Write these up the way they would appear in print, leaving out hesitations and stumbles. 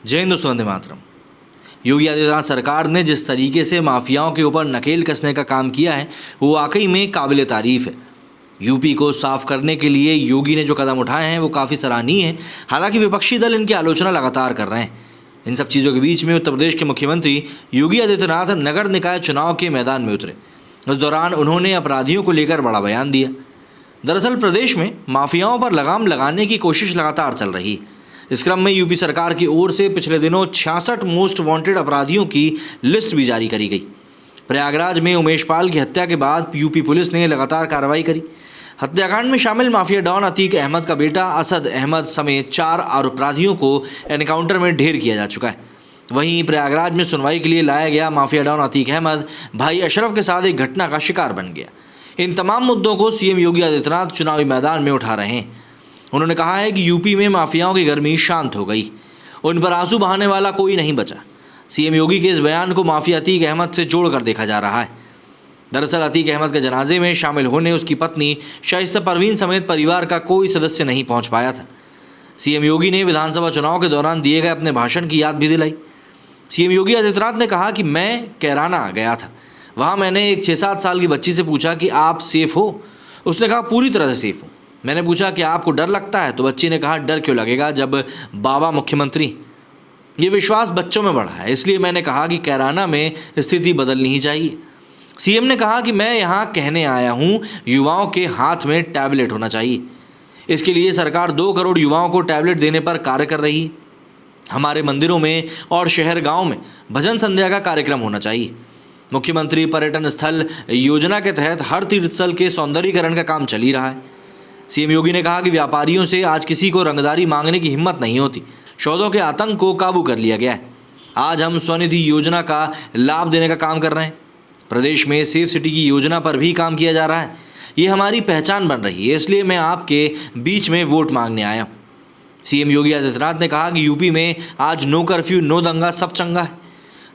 जय हिंद दोस्तों, वंदे मातरम। योगी आदित्यनाथ सरकार ने जिस तरीके से माफियाओं के ऊपर नकेल कसने का काम किया है वो वाकई में काबिल तारीफ है। यूपी को साफ करने के लिए योगी ने जो कदम उठाए हैं वो काफ़ी सराहनीय है। हालांकि विपक्षी दल इनकी आलोचना लगातार कर रहे हैं। इन सब चीज़ों के बीच में उत्तर प्रदेश के मुख्यमंत्री योगी आदित्यनाथ नगर निकाय चुनाव के मैदान में उतरे। इस दौरान उन्होंने अपराधियों को लेकर बड़ा बयान दिया। दरअसल प्रदेश में माफियाओं पर लगाम लगाने की कोशिश लगातार चल रही है। इस क्रम में यूपी सरकार की ओर से पिछले दिनों 66 मोस्ट वांटेड अपराधियों की लिस्ट भी जारी करी गई। प्रयागराज में उमेश पाल की हत्या के बाद यूपी पुलिस ने लगातार कार्रवाई करी। हत्याकांड में शामिल माफिया डॉन अतीक अहमद का बेटा असद अहमद समेत 4 अपराधियों को एनकाउंटर में ढेर किया जा चुका है। वहीं प्रयागराज में सुनवाई के लिए लाया गया माफिया डॉन अतीक अहमद भाई अशरफ के साथ एक घटना का शिकार बन गया। इन तमाम मुद्दों को सीएम योगी आदित्यनाथ चुनावी मैदान में उठा रहे हैं। उन्होंने कहा है कि यूपी में माफियाओं की गर्मी शांत हो गई, उन पर आंसू बहाने वाला कोई नहीं बचा। सीएम योगी के इस बयान को माफिया अतीक अहमद से जोड़कर देखा जा रहा है। दरअसल अतीक अहमद के जनाजे में शामिल होने उसकी पत्नी शाइस्ता परवीन समेत परिवार का कोई सदस्य नहीं पहुंच पाया था। सीएम योगी ने विधानसभा चुनाव के दौरान दिए गए अपने भाषण की याद भी दिलाई। सीएम योगी आदित्यनाथ ने कहा कि मैं कैराना गया था, वहाँ मैंने एक 6-7 साल की बच्ची से पूछा कि आप सेफ हो? उसने कहा पूरी तरह से सेफ हूँ। मैंने पूछा कि आपको डर लगता है? तो बच्ची ने कहा डर क्यों लगेगा जब बाबा मुख्यमंत्री। ये विश्वास बच्चों में बढ़ा है, इसलिए मैंने कहा कि कैराना में स्थिति बदलनी ही चाहिए। सीएम ने कहा कि मैं यहाँ कहने आया हूँ युवाओं के हाथ में टैबलेट होना चाहिए। इसके लिए सरकार 2 करोड़ युवाओं को टैबलेट देने पर कार्य कर रही है। हमारे मंदिरों में और शहर गाँव में भजन संध्या का कार्यक्रम होना चाहिए। मुख्यमंत्री पर्यटन स्थल योजना के तहत हर तीर्थ स्थल के सौंदर्यीकरण का काम चल ही रहा है। सीएम योगी ने कहा कि व्यापारियों से आज किसी को रंगदारी मांगने की हिम्मत नहीं होती। सौदों के आतंक को काबू कर लिया गया है। आज हम स्वनिधि योजना का लाभ देने का काम कर रहे हैं। प्रदेश में सेफ सिटी की योजना पर भी काम किया जा रहा है। ये हमारी पहचान बन रही है, इसलिए मैं आपके बीच में वोट मांगने आया। सीएम योगी आदित्यनाथ ने कहा कि यूपी में आज नो कर्फ्यू नो दंगा सब चंगा है।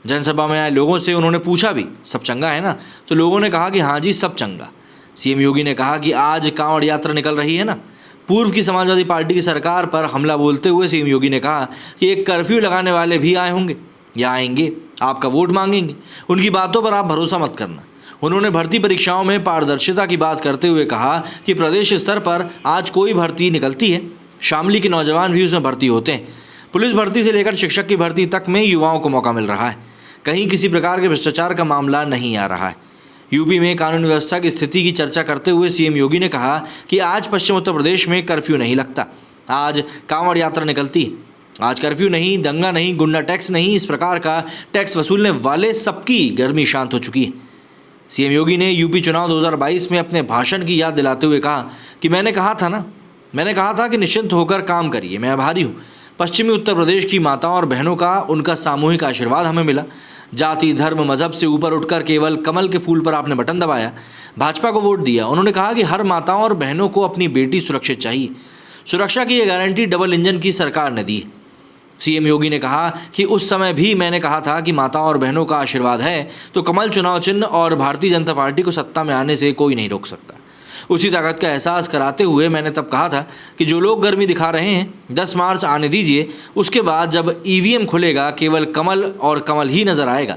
जनसभा में आए लोगों से उन्होंने पूछा भी सब चंगा है ना, तो लोगों ने कहा कि हाँ जी सब चंगा। सीएम योगी ने कहा कि आज कांवड़ यात्रा निकल रही है ना। पूर्व की समाजवादी पार्टी की सरकार पर हमला बोलते हुए सीएम योगी ने कहा कि एक कर्फ्यू लगाने वाले भी आए होंगे या आएंगे, आपका वोट मांगेंगे, उनकी बातों पर आप भरोसा मत करना। उन्होंने भर्ती परीक्षाओं में पारदर्शिता की बात करते हुए कहा कि प्रदेश स्तर पर आज कोई भर्ती निकलती है, शामली के नौजवान भी उसमें भर्ती होते हैं। पुलिस भर्ती से लेकर शिक्षक की भर्ती तक में युवाओं को मौका मिल रहा है। कहीं किसी प्रकार के भ्रष्टाचार का मामला नहीं आ रहा है। यूपी में कानून व्यवस्था की स्थिति की चर्चा करते हुए सीएम योगी ने कहा कि आज पश्चिम उत्तर प्रदेश में कर्फ्यू नहीं लगता, आज कांवड़ यात्रा निकलती है। आज कर्फ्यू नहीं, दंगा नहीं, गुंडा टैक्स नहीं, इस प्रकार का टैक्स वसूलने वाले सबकी गर्मी शांत हो चुकी है। सीएम योगी ने यूपी चुनाव 2022 में अपने भाषण की याद दिलाते हुए कहा कि मैंने कहा था कि निश्चिंत होकर काम करिए। मैं आभारी हूँ। पश्चिमी उत्तर प्रदेश की माताओं और बहनों का उनका सामूहिक आशीर्वाद हमें मिला। जाति धर्म मजहब से ऊपर उठकर केवल कमल के फूल पर आपने बटन दबाया, भाजपा को वोट दिया। उन्होंने कहा कि हर माताओं और बहनों को अपनी बेटी सुरक्षित चाहिए। सुरक्षा की ये गारंटी डबल इंजन की सरकार ने दी। सीएम योगी ने कहा कि उस समय भी मैंने कहा था कि माताओं और बहनों का आशीर्वाद है तो कमल चुनाव चिन्ह और भारतीय जनता पार्टी को सत्ता में आने से कोई नहीं रोक सकता। उसी ताकत का एहसास कराते हुए मैंने तब कहा था कि जो लोग गर्मी दिखा रहे हैं 10 मार्च आने दीजिए, उसके बाद जब ईवीएम खुलेगा केवल कमल और कमल ही नजर आएगा।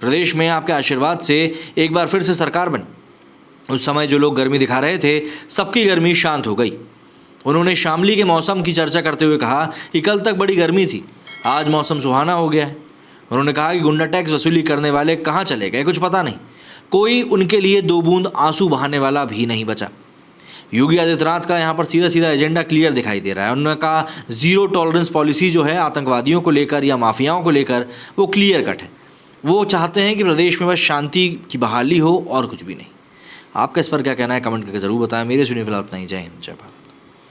प्रदेश में आपके आशीर्वाद से एक बार फिर से सरकार बनी। उस समय जो लोग गर्मी दिखा रहे थे सबकी गर्मी शांत हो गई। उन्होंने शामली के मौसम की चर्चा करते हुए कहा कि कल तक बड़ी गर्मी थी, आज मौसम सुहाना हो गया है। उन्होंने कहा कि गुंडा टैक्स वसूली करने वाले कहाँ चले गए कुछ पता नहीं, कोई उनके लिए 2 बूंद आंसू बहाने वाला भी नहीं बचा। योगी आदित्यनाथ का यहाँ पर सीधा एजेंडा क्लियर दिखाई दे रहा है। उन्होंने कहा 0 टॉलरेंस पॉलिसी जो है आतंकवादियों को लेकर या माफियाओं को लेकर वो क्लियर कट है। वो चाहते हैं कि प्रदेश में बस शांति की बहाली हो और कुछ भी नहीं। आपका इस पर क्या कहना है कमेंट करके ज़रूर बताएं। मेरे सुनिए फिलहाल इतना ही। जय हिंद, जय भारत।